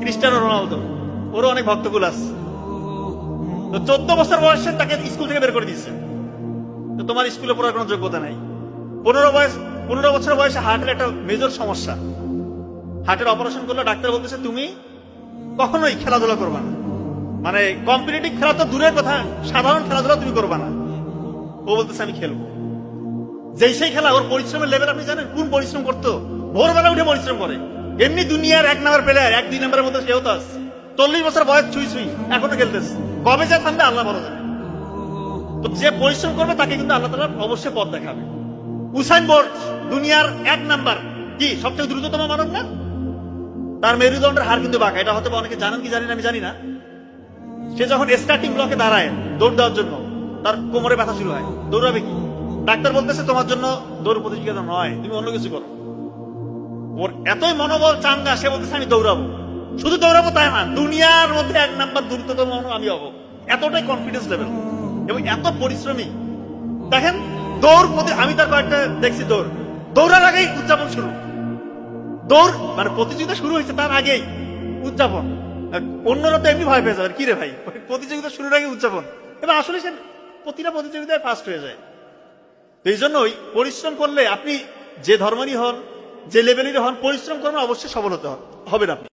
Cristiano Ronaldo, ওরও অনেক ভক্তকুল আছে। তো 14 বছর বয়সে তাকে স্কুল থেকে বের করে দিচ্ছে। তো তোমার স্কুলে পড়ার কোনো যোগ্যতা নাই। 15 বছর বয়সে হার্টের একটা মেজর সমস্যা, হার্টের অপারেশন করলে ডাক্তার বলতেছে তুমি কখনোই খেলাধুলা করবা না, মানে কম্পিটিটিভ খেলা তো দূরের কথা, সাধারণ খেলাধুলা তুমি করবা না। ও বলতেছে আমি খেলবো। যেই সেই খেলা, ওর পরিশ্রমের লেভেল আপনি জানেন কোন পরিশ্রম করতো? ভোরবেলা উঠে পরিশ্রম করে। এমনি দুনিয়ার 1 নাম্বার প্লেয়ার, 1-2 নাম্বারের মধ্যে সেও তো আছে। 40 বছর বয়স ছুঁই এখনো খেলতেছে। কবে যা থামবে আল্লাহ বড় জানে। তো যে পরিশ্রম করবে তাকে কিন্তু আল্লাহ তাআলা অবশ্যই পথ দেখাবে। উসাইন বোল্ট দুনিয়ার 1 নাম্বার, কি সবচেয়ে দ্রুততম মানব না? তার মেরুদণ্ডের হাড় কিন্তু বাঁকা। এটা হয়তো অনেকে জানেন কি জানি না, আমি জানি না। সে যখন স্টার্টিং ব্লকে দাঁড়ায় দৌড় দেওয়ার জন্য, তার কোমরে ব্যথা শুরু হয়। দৌড়াবে কি? ডাক্তার বলতেছে তোমার জন্য দৌড় প্রতিযোগিতা নয়, তুমি অন্য কিছু করো। ওর এতই মনোবল চাঙ্গা, সে বলতেছে আমি দৌড়াবো। শুধু দৌড়াবো তাই না, দুনিয়ার মধ্যে 1 নাম্বার দ্রুততম মানব আমি হবো। এতটাই কনফিডেন্স লেভেল এবং এত পরিশ্রমী। দেখেন দৌড় আমি তার কয়েকটা দেখছি, দৌড়ার আগেই উদযাপন শুরু। দৌড় মানে প্রতিযোগিতা শুরু হয়েছে তার আগেই উদযাপন। অন্যরা তো এমনি ভয় পেয়ে যাবে, কি রে ভাই প্রতিযোগিতা শুরুর আগে উদযাপন। এবার আসলে সে প্রতিটা প্রতিযোগিতায় ফার্স্ট হয়ে যায়। তো এই জন্যই পরিশ্রম করলে আপনি যে ধর্মেরই হন, যে লেভেলেরই হন, পরিশ্রম করলে অবশ্যই সফল হতে হবেন আপনি।